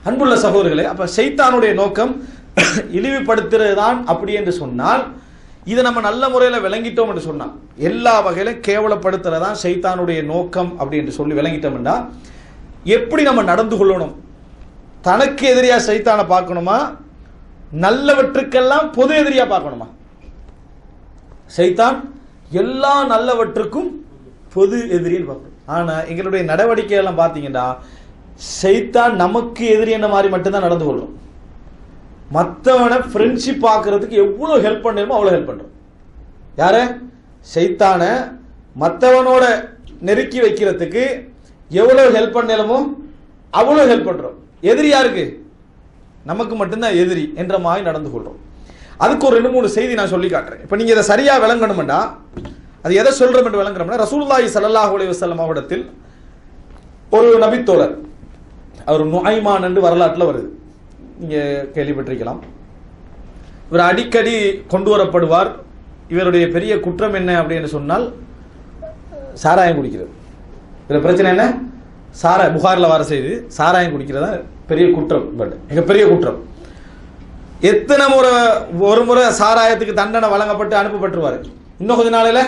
அன்புள்ள சகோதரர்களே, அப்ப ஷைத்தானுடைய நோக்கம் இழிவுபடுத்துறது தான் அப்படி என்று சொன்னால், இதை நம்ம நல்ல முறையில் விளங்கிட்டோம் என்று சொன்னால், எல்லா வகையிலும் கேவலப்படுத்துறதான் ஷைத்தானுடைய நோக்கம் அப்படி என்று சொல்லி விளங்கிட்டோம்னா, எப்படி நம்ம நடந்து கொள்ளணும்? தனக்கு எதிரியா ஷைத்தானை பார்க்கணுமா, நல்லவற்றுக்கெல்லாம் பொது எதிரியா பார்க்கணுமா? ஷைத்தான் எல்லா நல்லவற்றுக்கும் பொது எதிரின்னு பார்க்கணும். ஆனா எங்களுடைய நடவடிக்கை எல்லாம் பார்த்தீங்கன்னா, ஷைத்தான் நமக்கு எதிரி என்ன மாதிரி மட்டும்தான் நடந்து கொள்ளும். மற்றவனை ஃப்ரெண்ட்ஷிப் பார்க்கறதுக்கு எவ்வளவு ஹெல்ப் பண்ணணுமோ அவ்வளவு ஹெல்ப் பண்றோம். யார? ஷைத்தான மற்றவனோட நெருக்கி வைக்கிறதுக்கு எவ்வளவு ஹெல்ப் பண்ணணுமோ அவ்வளவு ஹெல்ப் பண்றோம். எதிரி யாருக்கு? நமக்கு மட்டும்தான் எதிரி என்ற மாதிரி நடந்து கொள்றோம். அதுக்கு ஒரு 2-3 செய்தி நான் சொல்லி காட்டுறேன். இப்ப நீங்க இதை சரியா விளங்கணும்டா, அது எதை சொல்றோம் என்று விளங்குறோம்னா, ரசூலுல்லாஹி ஸல்லல்லாஹு அலைஹி வஸல்லம் அவரிடத்தில் ஒரு நபித்தோழர், அவர் நுஐமான் என்று வரலாற்றில் வருது, நீங்க கேள்விப்பட்டிருக்கலாம். இவர் அடிக்கடி கொண்டு வரப்படுவார். இவருடைய பெரிய குற்றம் என்ன அப்படின்னு சொன்னால், சாராயம் குடிக்கிறது. இதில் பிரச்சனை என்ன? புகாரில் வர செய்து சாராயம் குடிக்கிறதா பெரிய குற்றம், மிகப்பெரிய குற்றம். எத்தனை முறை ஒரு முறை சாராயத்துக்கு தண்டனை வழங்கப்பட்டு அனுப்பப்பட்டுருவார், இன்னும் கொஞ்ச நாளையில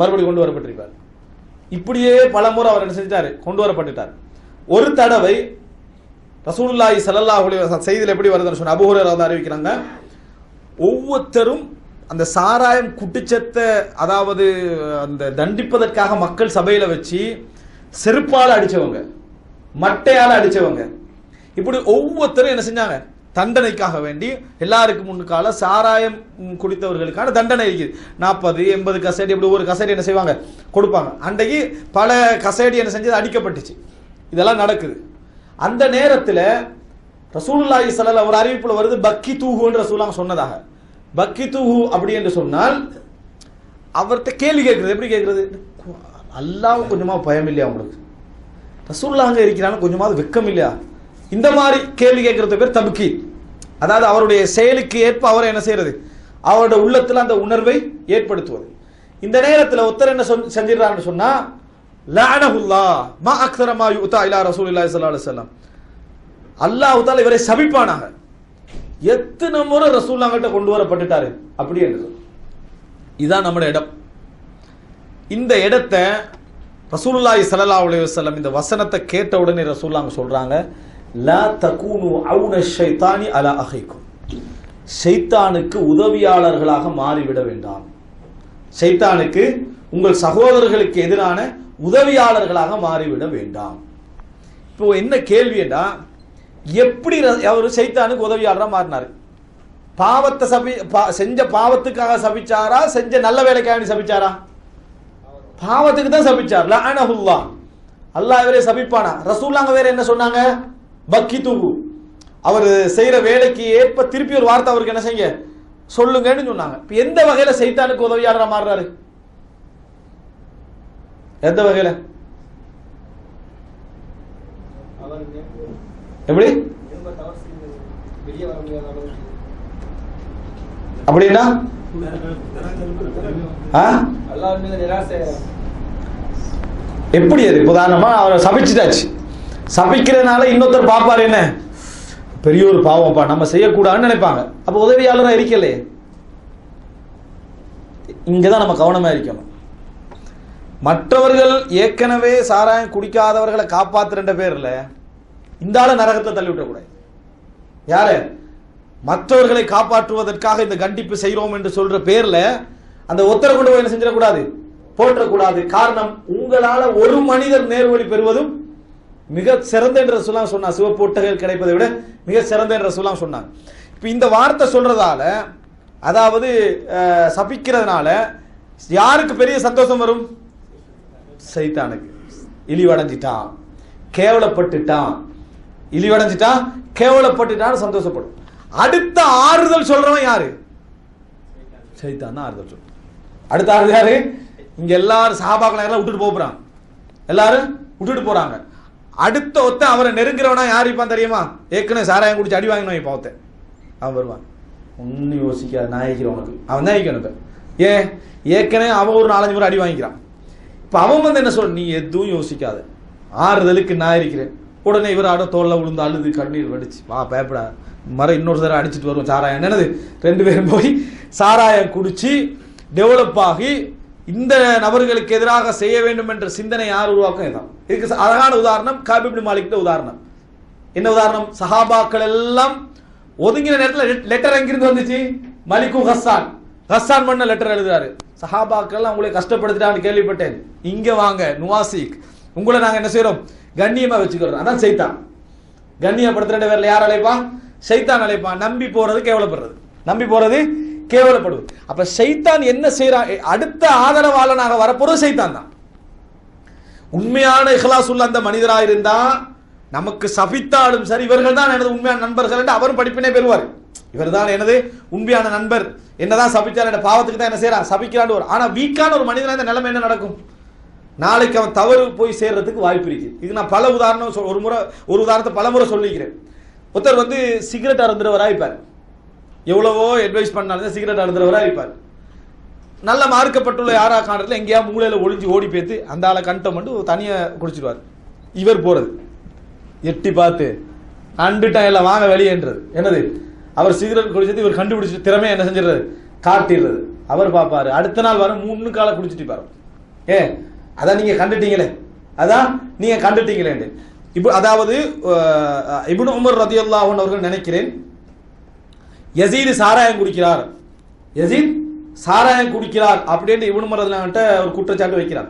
மறுபடி கொண்டு வரப்பட்டிருப்பார். இப்படியே பல முறை அவர் என்ன செஞ்சிட்டாரு, கொண்டு வரப்பட்டுட்டார். ஒரு தடவை ரசூலுல்லாஹி ஸல்லல்லாஹு அலைஹி வஸல்லம் செய்தியில் எப்படி வருதுன்னு சொன்ன அபூ ஹுரைரா அறிவிக்கிறாங்க, ஒவ்வொருத்தரும் அந்த சாராயம் குட்டிச்சத்தை, அதாவது அந்த தண்டிப்பதற்காக மக்கள் சபையில வச்சு செருப்பால் அடிச்சவங்க, மட்டையால் அடிச்சவங்க, இப்படி ஒவ்வொருத்தரும் என்ன செஞ்சாங்க, தண்டனைக்காக வேண்டி எல்லாருக்கும் முன்னுக்கால சாராயம் குடித்தவர்களுக்கான தண்டனை இருக்குது. 40, 80 கசேடி, இப்படி ஒரு கசேடி என்ன செய்வாங்க, கொடுப்பாங்க. அன்றைக்கு பல கசேடி என்ன செஞ்சது, அடிக்கப்பட்டுச்சு. இதெல்லாம் நடக்குது. அந்த நேரத்தில் ரசூலுல்லாஹி ஸல்லல்லாஹு ஒரு அறிவிப்புல வருது, பக்கி தூஹு என்று ரசூலுல்லாஹ் சொன்னதாக. பக்கி தூஹு அப்படி என்று சொன்னால் அவர்கிட்ட கேள்வி கேட்கிறது. எப்படி கேட்கிறது? அல்லாஹ் கொஞ்சமா பயம் இல்லையா உங்களுக்கு? ரசூலுல்லாஹ் அங்க இருக்கிறாங்க, கொஞ்சமாவது வெக்கம் இல்லையா? இந்த மாதிரி கேள்வி கேட்கறது பேர் தபுக்கி. அதாவது அவருடைய செயலுக்கு ஏற்ப அவரை என்ன செய்யறது, அவருடைய உள்ளத்துல அந்த உணர்வை ஏற்படுத்துவது. இந்த நேரத்தில் ஒருத்தர் என்ன செஞ்சிடறான்னு சொன்னா, லஅனஹுல்லாஹ் மா அக்ஸர மா யுதா இலா ரசூலில்லாஹி ஸல்லல்லாஹு அலைஹி வஸல்லம், அல்லாஹ் தஆலா இவரை சபிப்பானாக. எத்தனை முறை ரசூலுல்லாஹ் கிட்ட கொண்டு வரப்பட்டுட்டாரு அப்படி என்று. இதான் நம்முடைய இடம். இந்த இடத்தை ரசூலுல்லாஹி ஸல்லல்லாஹு அலைஹி வஸல்லம் இந்த வசனத்தை கேட்ட உடனே ரசூலுல்லாஹ் சொல்றாங்க, லா தகூனு அவுன ஷைத்தானி அலா அஹீக்கும், ஷைத்தானுக்கு உதவியாளர்களாக மாறிவிட வேண்டாம். ஷைத்தானுக்கு உங்கள் சகோதரர்களுக்கு எதிரான உதவியாளர்களாக மாறிவிட வேண்டாம். இப்போ என்ன கேள்விடா, எப்படி அவர் ஷைத்தானுக்கு உதவியாளராக மாறினாரு? பாவத்தை செஞ்ச பாவத்துக்காக சபிச்சாரா, செஞ்ச நல்ல வேலைக்காக சபிச்சாரா? பாவத்துக்கு தான் சபிச்சார். லஅனஹுல்லாஹ், அல்லாஹ் இவரே சபிப்பானா? ரசூலுல்லாஹ் வேற என்ன சொன்னாங்க, பக்கிதுஹு, அவர் செய்யற வேலைக்கு ஏற்ப திருப்பி ஒரு வார்த்தை அவருக்கு என்ன செய்யுங்க, சொல்லுங்கன்னு சொன்னாங்க. இப்ப எந்த வகையில ஷைத்தானுக்கு உதவியாளரா மாறுறாரு? எந்த வகையில? எப்படி அப்படின்னா எப்படி? அது உதாரணமா அவரை சபிச்சுட்டாச்சு, சபிக்கிறதுனால இன்னொருத்தர் பாப்பாரு, என்ன பெரிய ஒரு பாவம்ப்பா, நம்ம செய்யக்கூடாதுன்னு நினைப்பாங்க. அப்ப உதவியாளராக இருக்கலையே. இங்கதான் நம்ம கவனமா இருக்கணும். மற்றவர்கள் ஏற்கனவே சாராயம் குடிக்காதவர்களை காப்பாத்துற பேர்ல இந்த ஆள நரகத்தை தள்ளி விட்டக்கூடாது. யாரு? மற்றவர்களை காப்பாற்றுவதற்காக இந்த கண்டிப்பு செய்கிறோம் என்று சொல்ற பேர்ல அந்த ஒத்தரை கொண்டு போய் என்ன செஞ்சிடக்கூடாது, போற்றக்கூடாது. காரணம், உங்களால ஒரு மனிதர் நேர்வழி பெறுவதும் மிக சிறந்த என்று ரசூலுல்லாஹ் சொன்னார். சிவப்பு ஒட்டகைகள் கிடைப்பதை விட மிக சிறந்த என்று ரசூலுல்லாஹ் சொன்னாங்க. இப்ப இந்த வார்த்தை சொல்றதால, அதாவது சபிக்கிறதுனால யாருக்கு பெரிய சந்தோஷம் வரும்? சைத்தானுக்கு. இழிவடைஞ்சிட்டான், கேவலப்பட்டுட்டான், இழிவடைஞ்சிட்டான், கேவலப்பட்டுட்டான்னு சந்தோஷப்படும். அடுத்த ஆறுதல் சொல்றவன் யாரு? சைத்தான் தான் ஆறுதல் சொல்றான். அடுத்த ஆறுதல் யாரு? இங்க எல்லாரும் சஹாபாக்களை எல்லாம் விட்டுட்டு போறாங்க, எல்லாரும் விட்டுட்டு போறாங்க. அடுத்த ஒத்த அவரை நெருங்குறவனா யார் இருப்பான் தெரியுமா? ஏற்கனவே சாராயம் குடிச்சு அடி வாங்கினவன் இப்ப ஒருத்தன் அவன் வருவான். ஒன்னும் யோசிக்காத, நாயக்கிறேன் உனக்கு, அவன் தான் இருக்கணும். ஏன்? ஏற்கனவே அவன் ஒரு 4-5 முறை அடி வாங்கிக்கிறான். இப்ப அவன் வந்து என்ன சொல்ற, நீ எதுவும் யோசிக்காத, ஆறுதலுக்கு நான் இருக்கிறேன், உடனே இவராட தோல்ல விழுந்து அழுது கண்ணீர் வடிச்சு வா பயப்படா மர இன்னொரு தடவை அடிச்சுட்டு வரும் சாராயம் என்னது 2 பேரும் போய் சாராயம் குடிச்சு டெவலப் ஆகி இந்த நபர்களுக்கு எதிராக செய்ய வேண்டும் என்ற சிந்தனை யார் உருவாக்கும் இதான். இதுக்கு அழகான உதாரணம் காப் இப்னு மாலிக் உதாரணம். என்ன உதாரணம்? சஹாபாக்கள் எல்லாம் ஒதுங்கின நேரத்தில் லெட்டர் எங்கிருந்து வந்துச்சு? மலிக்கு ஹஸ்ஸான் பண்ண லெட்டர் எழுதுறாரு. சஹாபாக்கள் உங்களை கஷ்டப்படுத்திட்டான்னு கேள்விப்பட்டேன், இங்க வாங்க நுவாசிக், உங்களை நாங்க என்ன செய்யறோம் கண்ணியமா வச்சுக்கிறோம். அதான் சைத்தான். கண்ணியப்படுத்துற பேர்ல யார் அழைப்பான்? சைத்தான் அழைப்பான். நம்பி போறது கேவலப்படுறது, நம்பி போறது கேவலப்படுவது. அப்ப சைத்தான் என்ன செய்யறான்? அடுத்த ஆதரவாளனாக வரப்போறது சைத்தான் தான். உண்மையான இஹ்லாஸ் உள்ள அந்த மனிதராக இருந்தா நமக்கு சபித்தாலும் சரி இவர்கள் தான் எனது உண்மையான நண்பர்கள் என்று அவரும் படிப்பினை பெறுவார். இவர் தான் எனது உண்மையான நண்பர், என்னதான் சபிச்சார் என்ற பாவத்துக்கு தான் என்ன செய்யறான் சபிக்கிறான். ஆனா வீக்கான ஒரு மனிதனா இந்த நிலைமை என்ன நடக்கும்? நாளைக்கு அவன் தவறு போய் சேர்றதுக்கு வாய்ப்பு இருக்கு. இது நான் பல உதாரணம் ஒரு உதாரணத்தை பல முறை சொல்லிக்கிறேன். ஒருத்தர் வந்து சிகரெட் அருந்துறவராக இருப்பார், எவ்வளவோ அட்வைஸ் பண்ணாலும் சிகரெட் அருந்துறவராக இருப்பார். நல்ல மார்க்கப்பட்டுள்ள யாரா காரணத்தில் எங்கேயா மூலையில ஒளிஞ்சு ஓடி பேத்து அந்த ஆளை கண்டம் மட்டும் தனியா குடிச்சிடுவார். இவர் போறது எட்டி பார்த்து கண்டுட்டா எல்லாம் வாங்க வெளியேன்றது என்னது? அவர் சிகரெட் குடிச்சது இவர் கண்டுபிடிச்சு திறமையை என்ன செஞ்சிடறது காட்டிடுறது. அவர் பார்ப்பாரு, அடுத்த நாள் வர 3 காலை குடிச்சிட்டு பாரு. அதான் நீங்க கண்டுட்டீங்களே, அதான் நீங்க கண்டுட்டீங்களே. இப்போ அதாவது இப்னு உமர் ரலியல்லாஹு அன்ஹு அவர்கள் நினைக்கிறேன் யஸீத் சாராயம் குடிக்கிறார், யஸீத் சாராயம் குடிக்கிறார் அப்படின்னு இப்னு உமர் ரலியல்லாஹு ஒரு குற்றச்சாட்டு வைக்கிறார்.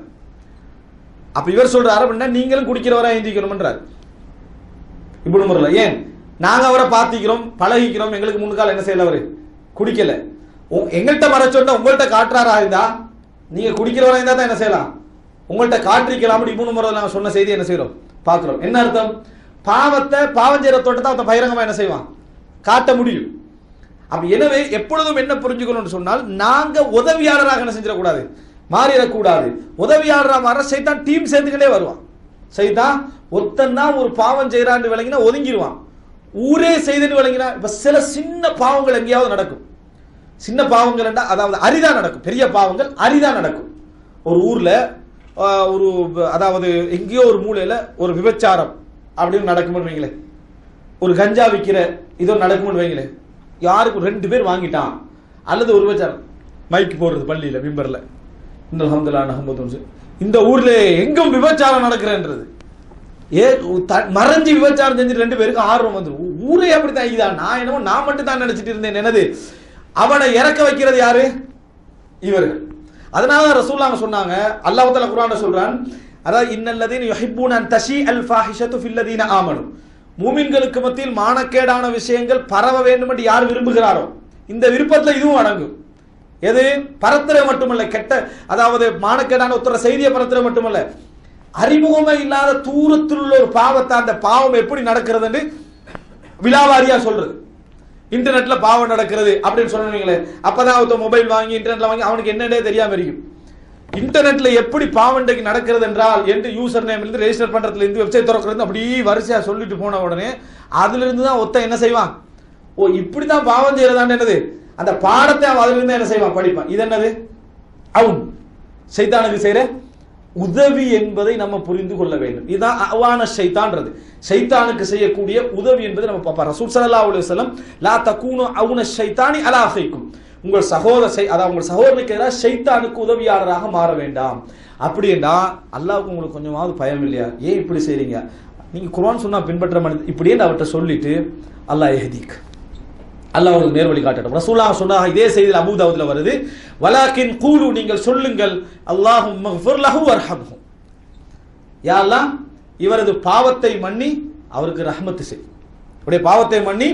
அப்ப இவர் சொல்றாரு அப்படின்னா நீங்களும் குடிக்கிறவரா எந்திக்கணும்ன்றார் இப்னு உமர். ஏன்? நாங்க அவரை பார்த்திக்கிறோம் பழகிக்கிறோம், எங்களுக்கு 3 கால் என்ன செய்யல, அவரு குடிக்கல. எங்கள்கிட்ட வர சொன்னா உங்கள்கிட்ட காட்டுறாரா இருந்தா நீங்க குடிக்கிறவரா இருந்தா தான் என்ன செய்யலாம், உங்கள்கிட்ட காட்டிக்கலாம். இப்னு உமர் ரலியல்லாஹு சொன்ன செய்தி என்ன செய்யறோம் பார்க்கிறோம். என்ன அர்த்தம்? பாவம் செய்யற தோட்டத்தை அவன் பகிரங்கமா என்ன செய்வான் காட்ட முடியும். அப்ப எனவே எப்பொழுதும் என்ன புரிஞ்சுக்கணும்னு சொன்னால் நாங்க உதவியாளராக என்ன செஞ்சிடக்கூடாது, மாறிடக்கூடாது. உதவியாளராக வர சைத்தான் டீம் சேர்ந்துக்கிட்டே வருவான். சைத்தான் ஒத்தன்னா ஒரு பாவம் செய்யறான்னு விளங்கினா ஒதுங்கிடுவான். ஊரே செய்துன்னு விளங்கினா இப்ப சில சின்ன பாவங்கள் எங்கேயாவது நடக்கும். சின்ன பாவங்கள் அதாவது அரிதா நடக்கும், பெரிய பாவங்கள் அரிதா நடக்கும். ஒரு ஊர்ல ஒரு அதாவது எங்கேயோ ஒரு மூலையில ஒரு விபச்சாரம் அப்படின்னு நடக்கும்னு வைங்களேன், ஒரு கஞ்சா விற்கிற இதோ நடக்கும்னு வைங்களேன். யாருக்கு 2 பேர் வாங்கிட்டான் அல்லது ஒரு விபச்சாரம் மைக்கு போடுறது பள்ளியில மிம்பர்ல இந்த ஊர்ல எங்கும் விபச்சாரம் நடக்கிறன்றது மறைஞ்சு விபச்சாரம் செஞ்சு 2 பேருக்கு ஆர்வம் வந்துடும். ஊரே அப்படித்தான் இதா, நான் என்னமோ நான் மட்டும் தான் நினைச்சிட்டு இருந்தேன். என்னது? அவனை இறக்க வைக்கிறது யாரு? இவர்கள். அதனால ரசூலுல்லாஹ் சொன்னாங்க, அல்லாஹ் தஆலா குர்ஆன்ல சொல்றான், அதாவது இன்னல்லதீன யுஹிப்பூன அன் தஷீஅல் ஃபாஹிஷத்து ஃபில்லதீன ஆமனு, மூமின்களுக்கு மத்தியில் மானக்கேடான விஷயங்கள் பரவ வேண்டும் என்று யார் விரும்புகிறாரோ இந்த விருப்பத்துல இதுவும் அடங்கும். எது? பரத்துற மட்டுமல்ல, கெட்ட அதாவது மானக்கேடான உத்தர செய்தியை பரத்துற மட்டுமல்ல, அறிமுகமே இல்லாத தூரத்தில் உள்ள ஒரு பாவத்தை அந்த பாவம் எப்படி நடக்கிறது விலாவாரியா சொல்றது. இன்டர்நெட்ல பாவம் நடக்கிறது அப்படின்னு சொன்னீங்களே, அப்பதான் அவன் மொபைல் வாங்கி இன்டர்நெட்ல வாங்கி அவனுக்கு என்னன்னே தெரியாம இருக்கும். இன்டர்நெட்ல எப்படி பாவம் நடக்கிறது என்றால் என்று யூசர் நேம் இருந்து ரெஜிஸ்டர் பண்றதுல இருந்து வெப்சைட் திறக்கிறது அப்படி வரிசையா சொல்லிட்டு போன உடனே அதுல இருந்து தான் ஒத்த என்ன செய்வான், ஓ இப்படிதான் பாவம் செய்யறதான் என்னது அந்த பாடத்தை அவன் அதுல இருந்து என்ன செய்வான் படிப்பான். இது என்னது? அவன் சைத்தானுக்கு செய்யற உதவி என்பதை நம்ம புரிந்து கொள்ள வேண்டும். இதுதான் அவான ஷைத்தான்றது, ஷைத்தானுக்கு செய்யக்கூடிய உதவி என்பதை நம்ம பார்ப்போம். ரசூல் ஸல்லல்லாஹு அலைஹி வஸல்லம் லா தகூனு அவுன ஷைத்தானி அலா அஹீக்கும், உங்கள் அதாவது உங்கள் சகோதரனுக்கு எதிராக ஷைத்தானுக்கு உதவியாளராக மாற வேண்டாம். அப்படின்னா அல்லாஹ்வுக்கு உங்களுக்கு கொஞ்சமாவது பயம் இல்லையா? ஏன் இப்படி செய்றீங்க? நீங்க குர்ஆன் சொன்னா பின்பற்ற மனித இப்படியே அவர்கிட்ட சொல்லிட்டு அல்லாஹ் யஹ்தீக், அல்லாஹ் உங்களுக்கு நேர் வழி காட்டட்டும். ரசூலுல்லாஹ் சொன்னாங்க, இதே செய்தியில் அபூ தாவூத்ல வருது, வலாக்கின் கூலு, நீங்கள் சொல்லுங்கள், அல்லாஹும்ம ஃபிர் லஹு வர்ஹம்ஹு, யா அல்லாஹ் இவரது பாவத்தை மன்னி அவருக்கு ரஹ்மத் செய், அவருடைய பாவத்தை மன்னி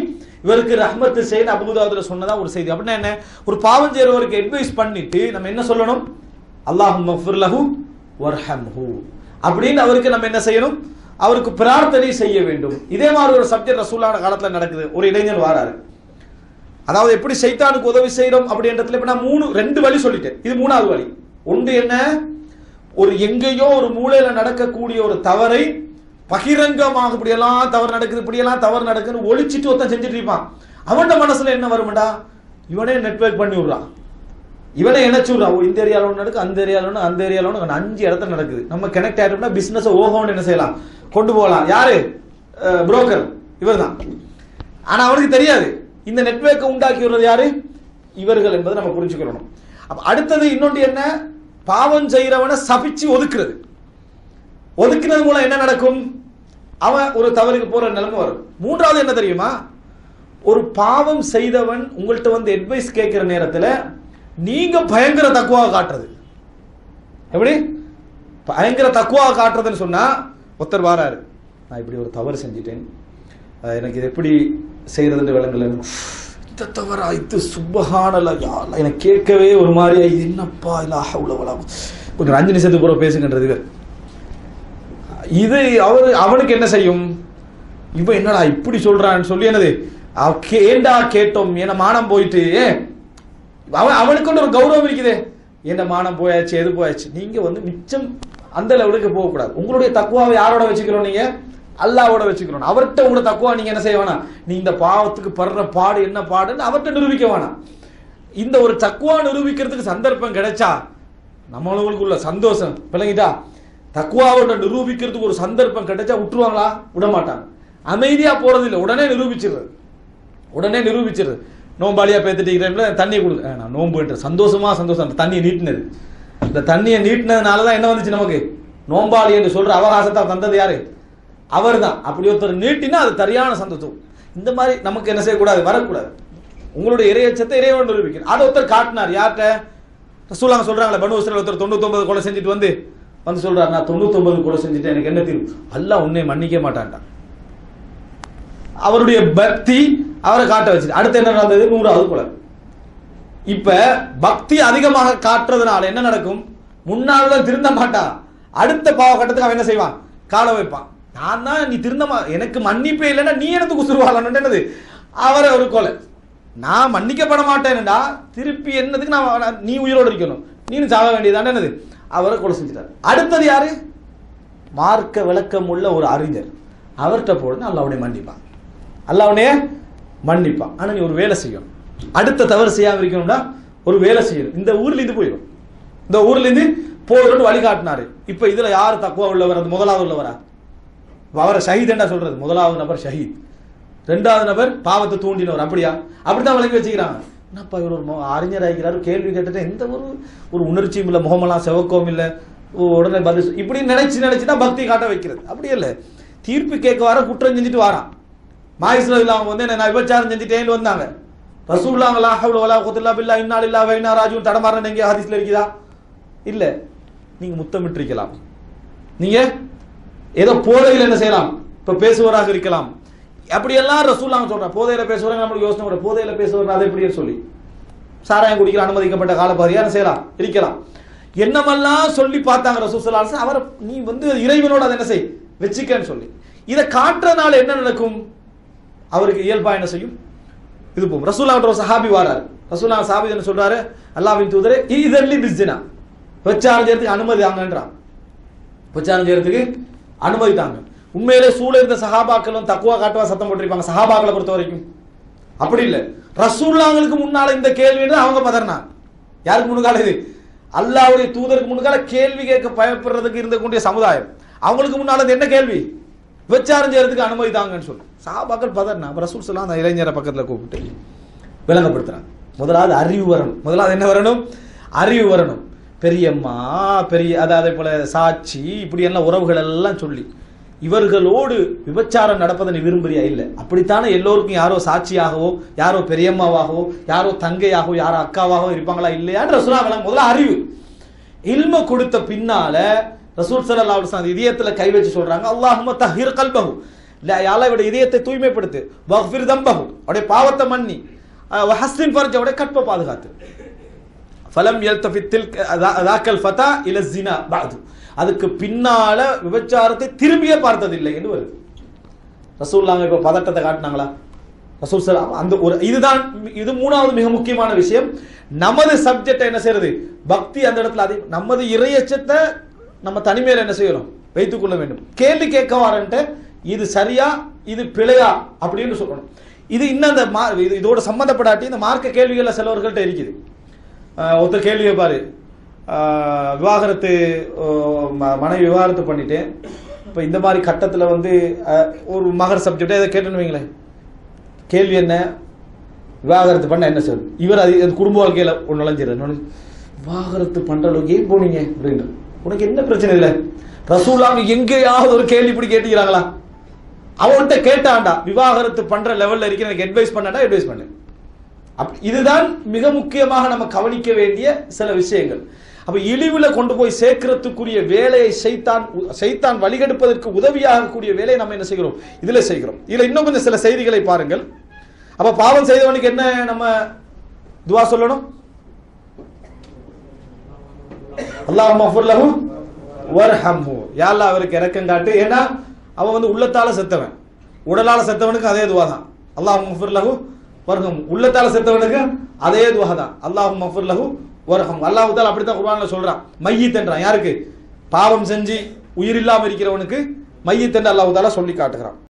இவருக்கு ரஹ்மத் செய்ய அபூ தாவூத்ல சொன்னதா ஒரு செய்தி. அப்படின்னா என்ன? ஒரு பாவம் செய்யறவருக்கு அட்வைஸ் பண்ணிட்டு நம்ம என்ன சொல்லணும்? அல்லாஹும்ம ஃபிர் லஹு வர்ஹம்ஹு அப்படின்னு அவருக்கு நம்ம என்ன செய்யணும்? அவருக்கு பிரார்த்தனை செய்ய வேண்டும். இதே மாதிரி ஒரு சப்ஜெக்ட் ரசூலுல்லாஹ் காலத்துல நடக்குது. ஒரு இளைஞர் வாராரு, அதாவது எப்படி சைத்தானுக்கு உதவி செய்யறோம் அப்படின்றதுல இப்ப நான் 2 வழி சொல்லிட்டேன், இது 3வது வழி. ஒன்று என்ன? ஒரு எங்கேயோ ஒரு மூலையில நடக்கக்கூடிய ஒரு தவறை பகிரங்கமாக இப்படியெல்லாம் தவறு நடக்குது, இப்படியெல்லாம் தவறு நடக்குதுன்னு ஒழிச்சிட்டு ஒருத்தன் செஞ்சுட்டு இருப்பான். அவனோட மனசுல என்ன வரும்டா, இவனே நெட்வொர்க் பண்ணி விடுறான், இவனே இணைச்சு விடுறான். இந்த ஏரியால ஒன்று நடக்கு, அந்த ஏரியால ஒன்று, அந்த ஏரியால ஒன்று, 5 இடத்துல நடக்குது. நம்ம கனெக்ட் ஆயிட்டோம்னா பிசினஸ் ஓஹோன்னு என்ன செய்யலாம், கொண்டு போகலாம். யாரு? புரோக்கர் இவர்தான். ஆனா அவனுக்கு தெரியாது இந்த நெட்வொர்க்கை உண்டாக்கி வருவது யாரு, இவர்கள் என்பதை நம்ம புரிஞ்சுக்கணும். அப்ப அடுத்தது இன்னொன்று என்ன, பாவம் செய்யறவனை சபிச்சு ஒதுக்குறது. ஒதுக்குறது மூலம் என்ன நடக்கும், அவன் ஒரு தவறுக்கு போற நிலைமை வரும். மூன்றாவது என்ன தெரியுமா, ஒரு பாவம் செய்தவன் உங்கள்கிட்ட வந்து அட்வைஸ் கேட்கிற நேரத்தில் நீங்க பயங்கர தக்குவாக காட்டுறது. எப்படி பயங்கர தக்குவாக காட்டுறதுன்னு சொன்னா, ஒருத்தர் வாராரு, நான் இப்படி ஒரு தவறு செஞ்சிட்டேன், எனக்கு இது எப்படி செய்யறதுன்னு விளங்கல, இந்த தவறா இது சுபஹானல்லாஹ், எனக்கு கேட்கவே ஒரு மாதிரியா, இது என்னப்பா இல்லாஹ உலவலா, கொஞ்சம் 5 நிமிஷத்துக்கு பூரா பேசுங்கன்றது. இது அவனுக்கு என்ன செய்யும், இவன் என்னடா இப்படி சொல்றான்னு சொல்லி என்னது ஏண்டா கேட்டோம், என்ன மானம் போயிட்டு, அவனுக்கு ஒரு கௌரவம் இருக்குதே, என்ன மானம் போயாச்சு எது போயாச்சு. நீங்க வந்து மிச்சம் அந்த லெவலுக்கு போகக்கூடாது. உங்களுடைய தக்குவாவை யாரோட வச்சுக்கிறோம், நீங்க அல்லாவோட வச்சுக்கிறோம். அவர்கிட்ட உங்களோட தக்குவா நீங்க என்ன செய்ய வேணாம், நீ இந்த பாவத்துக்கு படுற பாடு என்ன பாடுன்னு அவர்கிட்ட நிரூபிக்க வேணாம். இந்த ஒரு தக்குவா நிரூபிக்கிறதுக்கு சந்தர்ப்பம் கிடைச்சா நம்மளுக்குள்ள சந்தோஷம் விளங்கிட்டா, தக்குவாவோட நிரூபிக்கிறதுக்கு ஒரு சந்தர்ப்பம் கிடைச்சா விட்டுருவாங்களா, விட மாட்டாங்க. அமைதியா போறது இல்லை, உடனே நிரூபிச்சிடுறது. நோம்பாளியா பேத்துட்டு தண்ணியை கொடுக்க, நான் நோம்புன்ற சந்தோஷமா சந்தோஷம். அந்த தண்ணியை நீட்டினது, இந்த தண்ணியை நீட்டினதுனாலதான் என்ன வந்துச்சு நமக்கு, நோம்பாளி என்று சொல்ற அவகாசத்தை தந்தது யாரு, அவர் தான். அப்படி ஒருத்தர் நீட்டினா அது சரியான சந்தோஷம். இந்த மாதிரி நமக்கு என்ன செய்யக்கூடாது, வரக்கூடாது. உங்களுடைய இறையச்சத்தை இறைவன் நிரூபிக்கணும். அதை ஒருத்தர் காட்டினார். யார்கிட்ட, ரசூலுல்லாஹ் சொல்றாங்களே, பனு இஸ்ராயீல் ஒருத்தர் 99 கொலை செஞ்சுட்டு வந்து சொல்றாரு, நான் 99 கொலை செஞ்சுட்டேன், எனக்கு என்ன தீர்வு, அல்லாஹ் உன்னை மன்னிக்க மாட்டான்டான். அவருடைய பக்தி அவரை காட்ட வச்சு. அடுத்து என்ன நடந்தது, 100வது கொலை. இப்ப பக்தி அதிகமாக காட்டுறதுனால என்ன நடக்கும், முன்னாள் திருந்த மாட்டான், அடுத்த பாவ கட்டத்துக்கு அவன் என்ன செய்வான், கால வைப்பான். நான் தான் நீ திருந்தமா, எனக்கு மன்னிப்பே இல்லைன்னா நீ எனக்கு குசுருவாளன்னு என்னது, அவரை ஒரு கொலை. நான் மன்னிக்கப்பட மாட்டேன்டா, திருப்பி என்னதுக்கு நான் நீ உயிரோடு இருக்கணும், நீனு சாக வேண்டியதான என்னது, அவரை கொலை செஞ்சிட்டார். அடுத்தது யாரு, மார்க்க விளக்கம் உள்ள ஒரு அறிஞர், அவர்கிட்ட போடுங்க, அல்லாஹ்வுடைய மன்னிப்பான், அல்லாஹ்வுடைய மன்னிப்பான். ஆனா நீ ஒரு வேலை செய்யணும், அடுத்த தவறு செய்யாம இருக்கணும்னா ஒரு வேலை செய்யணும். இந்த ஊர்ல இருந்து போயிடும், இந்த ஊர்ல இருந்து போயிடும் வழிகாட்டினாரு. இப்ப இதுல யாரு தக்குவா உள்ளவர், அது முதலாவது உள்ளவரா, அவரை ஷஹீத் என்ன சொல்றது, முதலாவது நபர் ஷஹீத், 2வது நபர் பாவத்தை தூண்டினவர். அப்படியா, அப்படித்தான் விளக்கி வச்சுக்கிறாங்க. என்னப்பா இவர் ஒரு அறிஞர் ஆகிக்கிறாரு, கேள்வி கேட்டுட்டு எந்த ஒரு உணர்ச்சியும் இல்லை, முகமெல்லாம் செவக்கவும் இல்லை, உடனே பதில் இப்படி நினைச்சுதான் பக்தி காட்ட வைக்கிறது. அப்படி இல்லை, தீர்ப்பு கேட்க வர குற்றம் செஞ்சுட்டு வாரான். மாயிஸ்ல அவங்க வந்து நான் விபச்சாரம் செஞ்சுட்டேன்னு வந்தாங்க. ரசூலுல்லாஹ் லா ஹவ்ல வலா குவத்த இல்லா பில்லாஹ் இன்னா லில்லாஹி வ இன்னா ராஜிஊன் தடமாறன எங்க ஹதீஸ்ல இருக்குதா, இல்ல. நீங்க முத்தமிட்டு இருக்கலாம், நீங்க ஏதோ போதையில் என்ன செய்யலாம், இப்ப பேசுவராக இருக்கலாம். அப்படியெல்லாம் ரசூலுல்லாஹ் சொல்றாங்க. போதையில பேசுவாங்க, நம்மளுக்கு யோசனை வரும், போதையில பேசுவாங்க அதை எப்படி சொல்லி, சாராயம் குடிக்கிற அனுமதிக்கப்பட்ட காலப்பகுதியா என்ன செய்யலாம், இருக்கலாம். என்னமெல்லாம் சொல்லி பார்த்தாங்க ரசூல் ஸல்லல்லாஹு அலைஹி வஸல்லம். அவரை நீ வந்து இறைவனோட அதை என்ன செய் வச்சுக்கன்னு சொல்லி, இதை காட்டுறதுனால என்ன நடக்கும், அவருக்கு இயல்பா என்ன செய்யும், இது போகும். ரசூலுல்லாஹ் ஒரு சஹாபி வாராரு, ரசூலுல்லாஹ் சஹாபி என்ன சொல்றாரு, அல்லாஹ்வின் தூதரே இதர்லி பிஸ்ஸினா, விபச்சாரம் செய்யறதுக்கு அனுமதி தாங்கன்றான். விபச்சாரம் செய்யறதுக்கு அனுமதி தாங்க. உண்மையிலே சூழ இருந்த சஹாபாக்களும் தக்குவா காட்டுவா சத்தம் போட்டிருப்பாங்க, சஹாபாக்களை பொறுத்த வரைக்கும். அப்படி இல்லை, ரசூலுல்லாஹ்வுக்கு முன்னால இந்த கேள்வி அவங்க பதறினாங்க. யாருக்கு முன்னுக்கால, இது அல்லாஹ்வுடைய தூதருக்கு முன்னுக்கால கேள்வி கேட்க பயப்படுறதுக்கு இருந்தக்கூடிய சமுதாயம். அவங்களுக்கு முன்னால என்ன கேள்வி, விபச்சாரம் செய்யறதுக்கு அனுமதி தாங்கன்னு சொல்லி சஹாபாக்கள் பதறினா. ரசூல் ஸல்லல்லாஹு அலைஹி வஸல்லம் அந்த இளைஞரை பக்கத்துல கூப்பிட்டு விளங்கப்படுத்துறாங்க. முதலாவது அறிவு வரணும், முதலாவது என்ன வரணும், அறிவு வரணும். பெரியம்மா பெரிய அதே போல சாட்சி இப்படி எல்லாம் உறவுகள் எல்லாம் சொல்லி இவர்களோடு விபச்சாரம் நடப்பதை நீ விரும்புறியா, இல்லை, அப்படித்தானே எல்லோருக்கும் யாரோ சாட்சியாகவோ யாரோ பெரியம்மாவாகவோ யாரோ தங்கையாகவோ யாரோ அக்காவாகவோ இருப்பாங்களா இல்லையான்னு ரசூலுல்லாஹ் முதல்ல அறிவு இல்ம கொடுத்த பின்னால ரசூல் ஸல்லல்லாஹு அலைஹி வஸல்லம் இதயத்துல கை வச்சு சொல்றாங்க, அல்லாஹும்ம தஹிர் கல்பஹு, யா அல்லாஹ் இதயத்தை தூய்மைப்படுத்து, வக்ஃபிர் தம்பஹு, அவருடைய பாவத்தை மன்னி, வஹஸ்ஸின் ஃபர்ஜஹு, அவருடைய கற்பை பாதுகாத்து, ஃபலம் யல்தஃபித் தாக்கல் ஃபதா இல ஸினா பஅது, அதுக்கு பின்னால விபச்சாரத்தை திரும்பியே பார்த்ததில்லை என்று வருது. ரசூலுல்லாஹ் இப்ப பதட்டத்தை காட்டினாங்களா, ரசூல் ஸல்லல்லாஹு அந்த ஒரு இதுதான், இது 3வது மிக முக்கியமான விஷயம். நமது சப்ஜெக்ட் என்ன செய்யறது, பக்தி அந்த இடத்துல அதே நமது இறையச்சத்தை நம்ம தனிமையில என்ன செய்யணும், வைத்துக் கொள்ள வேண்டும். கேள்வி கேட்க வாரன்ட்டு இது சரியா இது பிழையா அப்படின்னு சொல்லணும். இது இன்னும் அந்த இதோட சம்பந்தப்படாட்டி இந்த மார்க்க கேள்விகள்ல சிலவர்கள்ட்ட இருக்குது. ஒருத்தர் கேள்வி கேட்பாரு, விவாகரத்து மனைவி விவாகரத்து பண்ணிட்டு இப்ப இந்த மாதிரி கட்டத்துல வந்து ஒரு மகர் சப்ஜெக்ட் இதை கேட்டுன்னு வைங்களேன், கேள்வி என்ன, விவாகரத்து பண்ண என்ன செய்வது, இவர் அது குடும்ப வாழ்க்கையில ஒரு நுழைஞ்சிரு, விவாகரத்து பண்ற அளவுக்கு ஏன் போனீங்க அப்படின்ற, உனக்கு என்ன பிரச்சனை இல்லை, ரசூலாங்க எங்கேயாவது ஒரு கேள்வி இப்படி கேட்டுக்கிறாங்களா, அவன்கிட்ட கேட்டாண்டா விவாகரத்து பண்ற லெவல்ல இருக்க எனக்கு அட்வைஸ் பண்ணா அட்வைஸ் பண்ணு. இதுதான் மிக முக்கியமாக நம்ம கவனிக்க வேண்டிய சில விஷயங்கள். அப்ப இழிவுல கொண்டு போய் சேர்க்கிறதுக்குரிய வேலையை சைத்தான் வழிகெடுப்பதற்கு உதவியாக கூடிய வேலையை நம்ம என்ன செய்கிறோம், இதுல செய்கிறோம். இதுல இன்னும் கொஞ்சம் சில செய்திகளை பாருங்கள். அப்ப பாவம் செய்தவனுக்கு என்ன நம்ம துவா சொல்லணும், அல்லாஹும்ம ஃபிர் லஹு வர்ஹம்ஹு, யா அல்லாஹ் அவருக்கு இரக்கம் காட்டு. ஏன்னா அவன் வந்து உள்ளத்தால செத்தவன், உடலால செத்தவனுக்கு அதே துவா தான், அல்லாஹும்ம ஃபிர் லஹு வர்ஹம். உள்ளத்தால செத்தவனுக்கு அதே துவா தான், அல்லாஹும்ம ஃபிர் லஹு வர்ஹம். அல்லாஹ் தஆலா அப்படித்தான் குர்ஆன்ல சொல்றான், மையீத் என்றான். யாருக்கு, பாவம் செஞ்சு உயிர் இல்லாம இருக்கிறவனுக்கு மையீத் என்று அல்லாஹ் தஆலா சொல்லி காட்டுகிறான்.